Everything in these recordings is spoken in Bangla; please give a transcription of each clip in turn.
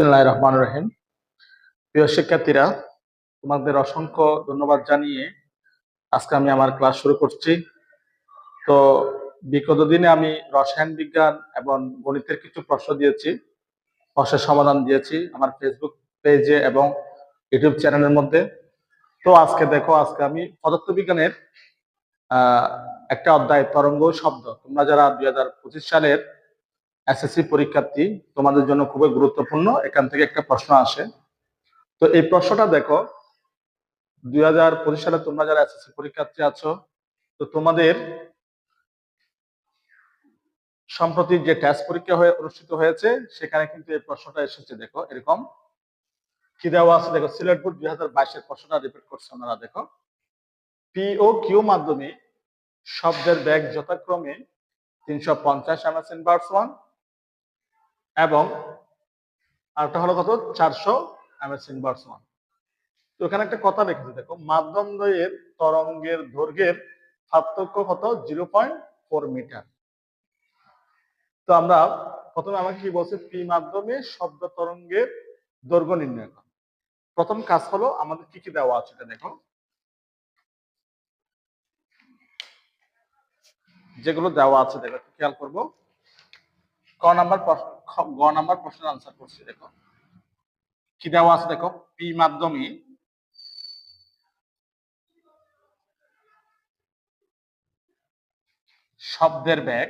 বিসমিল্লাহির রহমানির রহিম। প্রিয় শিক্ষার্থীরা, তোমাদের অসংখ্য ধন্যবাদ জানিয়ে আজকে আমি আমার ক্লাস শুরু করছি। তো বিগত দিনে আমি রসায়ন বিজ্ঞান এবং গণিতের কিছু প্রশ্ন দিয়েছি, প্রশ্নের সমাধান দিয়েছি আমার ফেসবুক পেজে এবং ইউটিউব চ্যানেলের মধ্যে। তো আজকে আমি পদার্থবিজ্ঞানের একটা অধ্যায় তরঙ্গ ও শব্দ। তোমরা যারা 2025 সালের এসএসসি পরীক্ষার্থী, তোমাদের জন্য খুবই গুরুত্বপূর্ণ। এখান থেকে একটা প্রশ্ন আসে। তো এই প্রশ্নটা দেখো, 2025 সালে তোমরা যারা এসএসসি পরীক্ষার্থী আছো, তো তোমাদের সম্প্রতি যে টেস্ট পরীক্ষা অনুষ্ঠিত হয়েছে, সেখানে কিন্তু এই প্রশ্নটা এসেছে। দেখো এরকম কি দেওয়া আছে, দেখো সিলেট বোর্ড 2022-এর প্রশ্নটা রিপিট করছে। আমরা দেখো, পি ও কিউ মাধ্যমে শব্দের বেগ যথাক্রমে 350 ms/1 এবং আরটা হলো কত 400 ms/1। তো এখানে একটা কথা লিখেছে, দেখো মাধ্যম দ্বয়ের তরঙ্গের দৈর্ঘ্যের পার্থক্য কত 0.4 মিটার। তো আমরা প্রথমে আমাকে কি বলছে, পি মাধ্যমে শব্দ তরঙ্গের দৈর্ঘ্য নির্ণয় করা। প্রথম কাজ হলো আমাদের কি কি দেওয়া আছে, এটা দেখো যেগুলো দেওয়া আছে, দেখো একটু খেয়াল করবো। গ নাম্বার প্রশ্নের আনসার করছি। দেখো কি দেওয়া আছে, দেখো পি মাধ্যমে শব্দের বেগ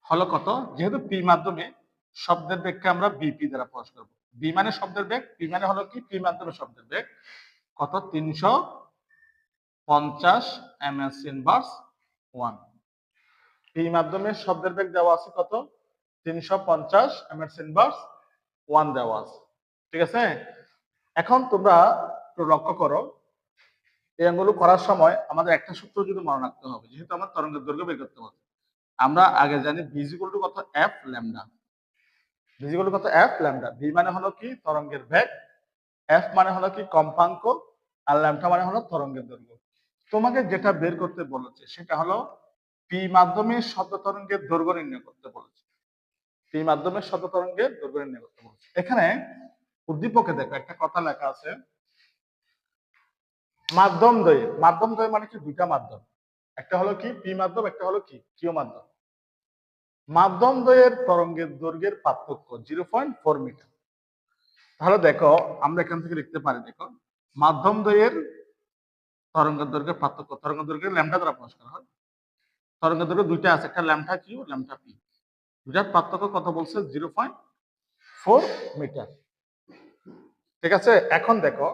হলো কত। যেহেতু পি মাধ্যমে শব্দের বেগকে আমরা বিপি দ্বারা প্রকাশ করবো। বি মানে শব্দের বেগ, পি মানে হলো কি পি মাধ্যমে শব্দের বেগ কত 350 ms/1। পি মাধ্যমে শব্দের বেগ দেওয়া আছে কত 350 ms/1 দেওয়া আছে। ঠিক আছে, এখন তোমরা একটু লক্ষ্য করো, এই অঙ্কগুলো করার সময় আমাদের একটা সূত্র যদি মনে রাখতে হবে। যেহেতু আমার তরঙ্গের দৈর্ঘ্য বের করতে হবে, আমরা আগে জানি ভি ইকুয়াল টু কত F lambda. V equal to কত এফ ল্যামডা। ভি মানে হলো কি তরঙ্গের বেগ, এফ মানে হলো কি কম্পাঙ্ক, আর ল্যামডা মানে হলো তরঙ্গের দৈর্ঘ্য। তোমাকে যেটা বের করতে বলেছে সেটা হলো পি মাধ্যমে শব্দ তরঙ্গের দৈর্ঘ্য নির্ণয় করতে বলেছে। পি মাধ্যমে শব্দ তরঙ্গের দৈর্ঘ্য নির্ণয় করতে বলেছে। এখানে উদ্দীপকে দেখো একটা কথা লেখা আছে, মাধ্যম দ্বয় মানে কি দুইটা মাধ্যম, একটা হলো কি পি মাধ্যম, একটা হলো কি কিউ মাধ্যম। মাধ্যম দ্বয়ের তরঙ্গের দৈর্ঘ্যের পার্থক্য 0.4 মিটার। তাহলে দেখো আমরা এখান থেকে লিখতে পারি, দেখো মাধ্যম দ্বয়ের তরঙ্গের দৈর্ঘ্যের পার্থক্য, তরঙ্গ দৈর্ঘ্যের ল্যামডা দ্বারা প্রকাশ করা হয়। তরঙ্গ দৈর্ঘ্য দুইটা আছে, একটা ল্যামডা কিউ, ল্যামডা পি। দুটার পার্থক্য কত বলছে 0.4 মিটার। ঠিক আছে, এখন দেখো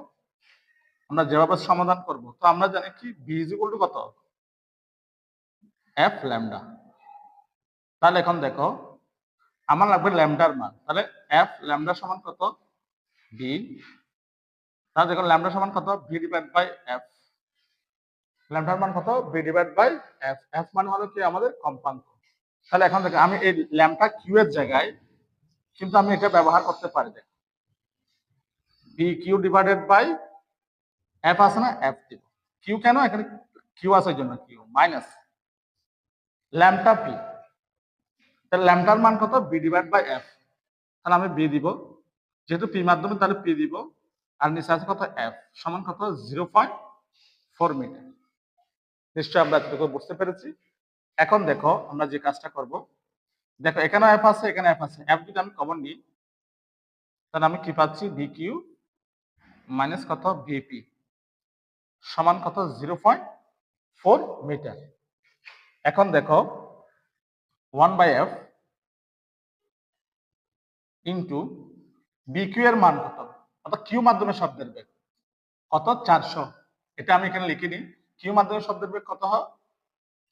আমরা যেভাবে সমাধান করব, তো আমরা জানি কি বি ইজ ইকুয়াল টু কত এফ ল্যামডা। তাহলে এখন দেখো আমার লাগবে ল্যামডার মান, তাহলে এফ ল্যামডা সমান কত বি। তাহলে দেখো ল্যামডা সমান কত ভি ডিভাইড বাই এফ। ল্যামডার মান কত V divide by F. F মানে হলো কি আমাদের কম্পাঙ্ক। তাহলে এখন দেখো আমি এই ল্যামডা কিউ এর জায়গায় কিন্তু আমি এটা ব্যবহার করতে পারি, দেখো B Q divided by F আছে না, এফ দিব। কিউ কেন, এখানে কিউ আছে জন্য কিউ মাইনাস ল্যামডা পি। তাহলে ল্যামডার মান কত বি ডিভাইড বাই এফ। তাহলে আমি বি দিব, যেহেতু পি মাধ্যমে তাহলে পি দিব, আর নিচে আছে কত এফ সমান কত 0.4 মিটার। নিশ্চয় আমরা এতটুকু বুঝতে পেরেছি। এখন দেখো আমরা যে কাজটা করব, দেখো এখানে এফ আছে, এখানে এফ আছে, এফ যদি আমি কমন নিই তাহলে আমি কি পাচ্ছি ভি কিউ মাইনাস কত ভিপি সমান কত 0.4 মিটার। এখন দেখো 1/f ইন্টু বিকিউ এর মান কত, অর্থাৎ কিউ মাধ্যমে শব্দের বেগ কত 400। এটা আমি এখানে লিখে নিই, কিউ মাধ্যমে শব্দের বেগ কত হয়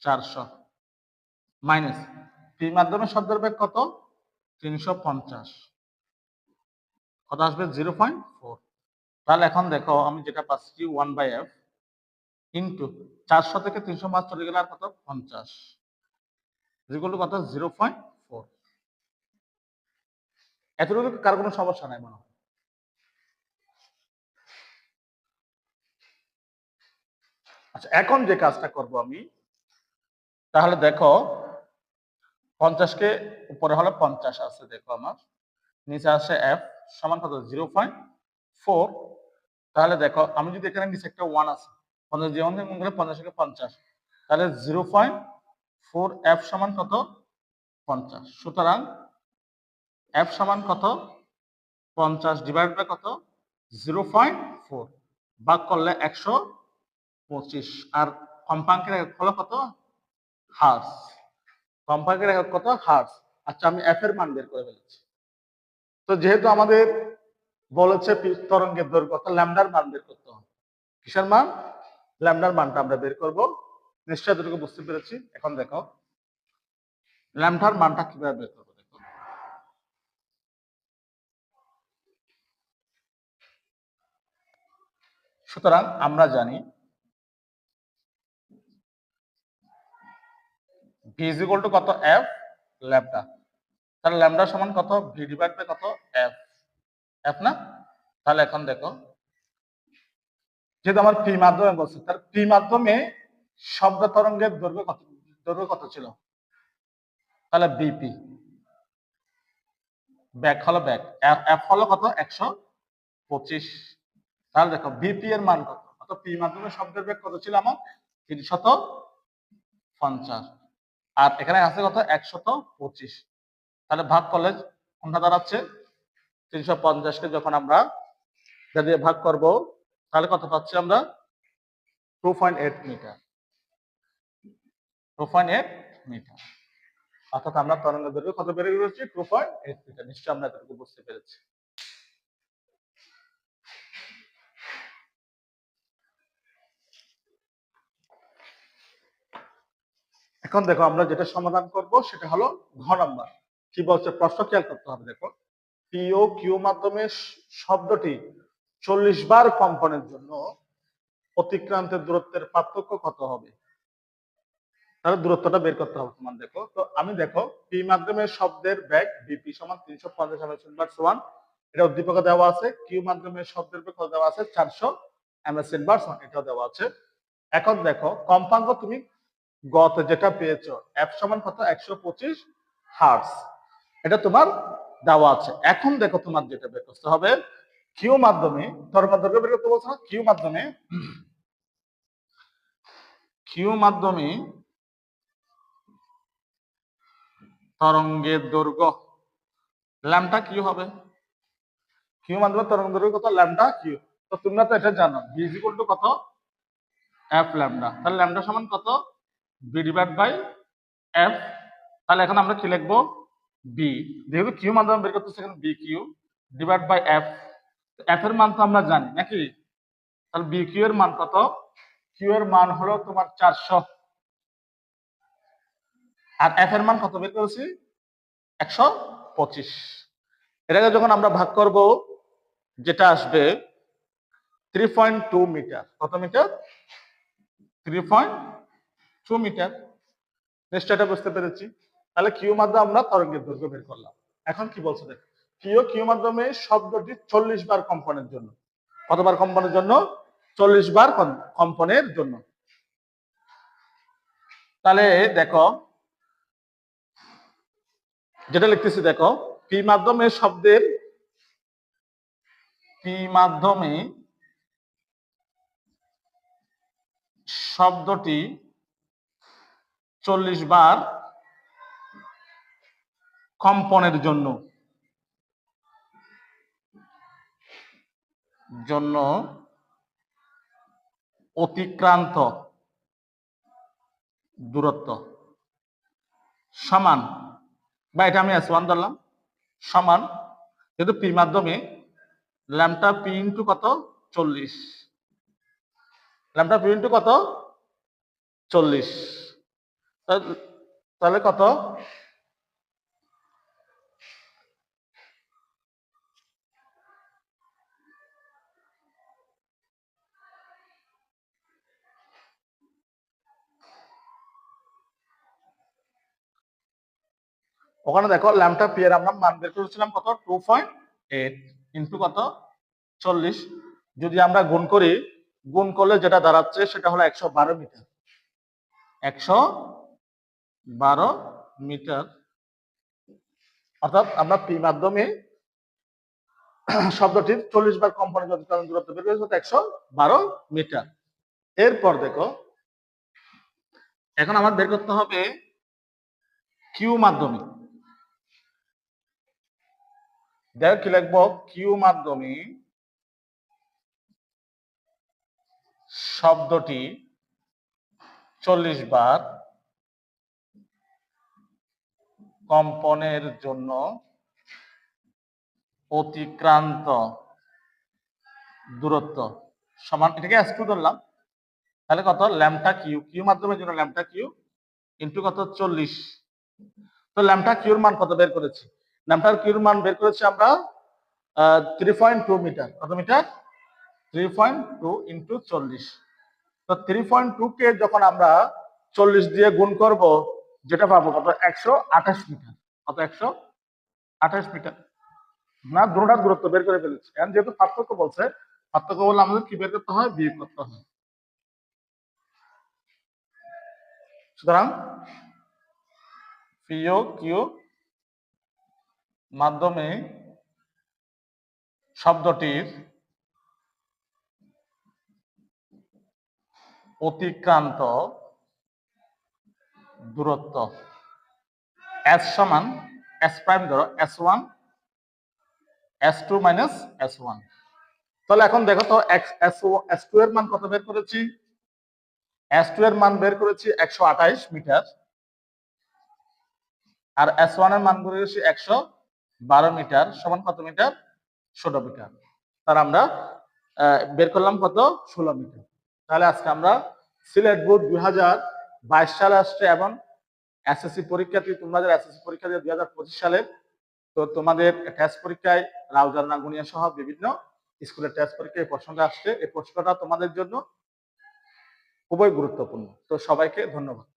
400 মাইনাস পি মাধ্যমে শব্দের বেগ কত 350, কত আসবে 0.4। তাহলে এখন দেখো আমি যেটা পাচ্ছি 1/f ইন্টু 400 থেকে 305 চলে গেলে আর কত 50 যেগুলো কত 0.4। এতটুকু কার কোনো সমস্যা নাই মনে হয়। আচ্ছা, এখন যে কাজটা করব আমি, তাহলে দেখো 50কে উপরে হলে 50 আছে, দেখো আমার নিচে আসে এফ সমান কত 0.4। তাহলে দেখো আমি যদি এখানে নিচে একটা 1 আছে 50 যেমন গুণ করে 50 থেকে 50, তাহলে 0.4 এফ সমান কত 50। সুতরাং এফ সমান কত 50 ডিভাইড বাই কত 0.4 ভাগ করলে 125। আর কম্পাঙ্কের একক হলো কত হার্টজ। কম্পাঙ্কের একক কত হার্টজ। আচ্ছা আমি এফ এর মান বের করে ফেলেছি। তো যেহেতু আমাদের বলেছে তরঙ্গের দৈর্ঘ্য অর্থাৎ ল্যামডার মান বের করতে হবে। কিসের মান? ল্যামডার মানটা আমরা বের করব। নিশ্চয়ই এতটুকু বুঝতে পেরেছি। এখন দেখো ল্যামডার মানটা কিভাবে বের করবো। দেখো সুতরাং আমরা জানি ভি ইজ ইকুয়াল টু কত এফ ল্যামডা। তাহলে ল্যামডা সমান কত ভি ডিভাইড বাই কত এফ, এফ না? তাহলে এখন দেখো যেহেতু আমার পি মাধ্যমে বলছে, তার পি মাধ্যমে শব্দ তরঙ্গের দৈর্ঘ্য কত ছিল? তাহলে বিপি ব্যাক হলো ব্যাক, এফ হলো কত 125। তাহলে দেখো বিপি এর মান কত? অত পি মাধ্যমে শব্দের বেগ কত ছিল আমার 350, আর এখানে আছে কত 125। তাহলে ভাগ করলে কোনটা দাঁড়াচ্ছে 350 কে যখন আমরা এটা দিয়ে ভাগ করব তাহলে কত পাচ্ছি আমরা 2.8 মিটার। 2.8 মিটার, অর্থাৎ আমরা তরঙ্গ দৈর্ঘ্য কত বেড়ে গেছি 2.8 মিটার। নিশ্চয়ই আমরা এতটুকু বুঝতে পেরেছি। এখন দেখো আমরা যেটা সমাধান করব সেটা হলো ঘ নাম্বার। কি বলছে প্রশ্ন, খেয়াল করতে হবে। দেখো পি ও কিউ মাধ্যমে শব্দটি 40 বার কম্পনের জন্য অতিক্রান্তের দূরত্বের পার্থক্য কত হবে? তাহলে দূরত্বটা বের করতে হবে তোমার। দেখো তো আমি দেখো পি মাধ্যমে শব্দের বেগ বিপি সমান 350 এমএস/সমান, এটা উদ্দীপকে দেওয়া আছে। কিউ মাধ্যমে শব্দের বেগ দেওয়া আছে 400 এমএস/সমান, এটাও দেওয়া আছে। এখন দেখো কম্পাঙ্ক তুমি গতে যেটা পেয়েছো এফ সমান কত 125 হার্টজ, এটা তোমার দেওয়া আছে। এখন দেখো তোমার যেটা বের করতে হবে কিউ মাধ্যমে তরঙ্গ দৈর্ঘ্য বের করতে বলছো না, কিউ মাধ্যমে তরঙ্গের দৈর্ঘ্য ল্যামডা কিউ হবে। কিউ মাধ্যমে তরঙ্গ দৈর্ঘ্য কত ল্যামডা কিউ। তো তোমরা তো এটা জানো ভি ইজ ইকুয়াল টু কত এফ ল্যামডা। তাহলে ল্যামডা সমান কত বি ডিভাইড বাই এফ। তাহলে এখন আমরা কি লিখবো বি, যেহেতু কিউ মাধ্যমে বের করতেছি এখানে B Q divide by F. F এর মান তো আমরা জানি নাকি, তাহলে বি কিউ এর মান কত? কিউ এর মান হলো তোমার 400, আর এফ এর মান কত বের করেছি 125। এটাকে যখন আমরা ভাগ করব যেটা আসবে 3.2 মিটার। কত মিটার? 3.2 মিটার। নিশ্চয় এটা বুঝতে পেরেছি। তাহলে কিউ মাধ্যমে আমরা তরঙ্গের দৈর্ঘ্য বের করলাম। এখন কি বলছে দেখ, কিউ মাধ্যমে শব্দটি 40 বার কম্পনের জন্য, কতবার কম্পনের জন্য? 40 বার কম্পনের জন্য। তাহলে দেখো যেটা লিখতেছি, দেখো পি মাধ্যমে শব্দটি 40 বার কম্পনের জন্য অতিক্রান্ত দূরত্ব সমান, বা এটা আমি S1 ধরলাম, সমান যেহেতু পি মাধ্যমে ল্যামডা পি ইন্টু কত 40, ল্যামডা পি ইন্টু কত 40। তাহলে কত ওখানে দেখো ল্যামডা পি এর আমরা মান বের করেছিলাম কত 2.8 ইন্টু কত 40। যদি আমরা গুণ করি, গুণ করলে যেটা দাঁড়াচ্ছে সেটা হলো 112 মিটার। 112 মিটার অর্থাৎ আমরা পি মাধ্যমে শব্দটির 40 বার কম্পনের অতিক্রান্ত দূরত্ব বের করেছি 112 মিটার। এরপর দেখো এখন আমার বের করতে হবে কিউ মাধ্যমে। দেখো কি লিখবো, কিউ মাধ্যমে শব্দটি 40 বার কম্পনের জন্য অতিক্রান্ত দূরত্ব সমান, এটাকে S2 ধরলাম, তাহলে কত ল্যামডা কিউ, কিউ মাধ্যমের জন্য ল্যামডা কিউ ইন্টু কত 40। তো ল্যামডা কিউর মান কত বের করেছি, ল্যামডা কিউর মান বের করেছি আমরা 3.2 মিটার। কত মিটার? 3.2 ইন্টু 40। তো 3.2 কে যখন আমরা 40 দিয়ে গুণ করব, যেটা পাবো কত 128 মিটার। কত 128 মিটার না, দুটোটার দূরত্ব বের করে ফেলেছি। এখন যেহেতু পার্থক্য বলছে, পার্থক্য বললে আমাদের কি বের করতে হয়, বিয়োগ করতে হয়। সুতরাং পিও কিউ মাধ্যমে শব্দটির অতিক্রান্ত দূরত্ব এস সমান এস প্রাইম ধরো S1 S2 মাইনাস S1। তাহলে এখন দেখো তো S2 এর মান কত বের করেছি, S2 এর মান বের করেছি 128 মিটার, আর S1 এর মান বের করেছি 112 মিটার, সমান কত মিটার, 16 মিটার। তার আমরা বের করলাম কত, 16 মিটার। তাহলে আজকে আমরা সিলেট বোর্ড 2022 সালে আসছে এবং এসএসসি পরীক্ষার্থী, তোমরা যারা এসএসসি পরীক্ষা দিয়ে 2025 সালের, তো তোমাদের টেস্ট পরীক্ষায় রাউজান রাঙ্গুনিয়া সহ বিভিন্ন স্কুলের টেস্ট পরীক্ষায় এই প্রশ্নটা আসছে। এই প্রশ্নটা তোমাদের জন্য খুবই গুরুত্বপূর্ণ। তো সবাইকে ধন্যবাদ।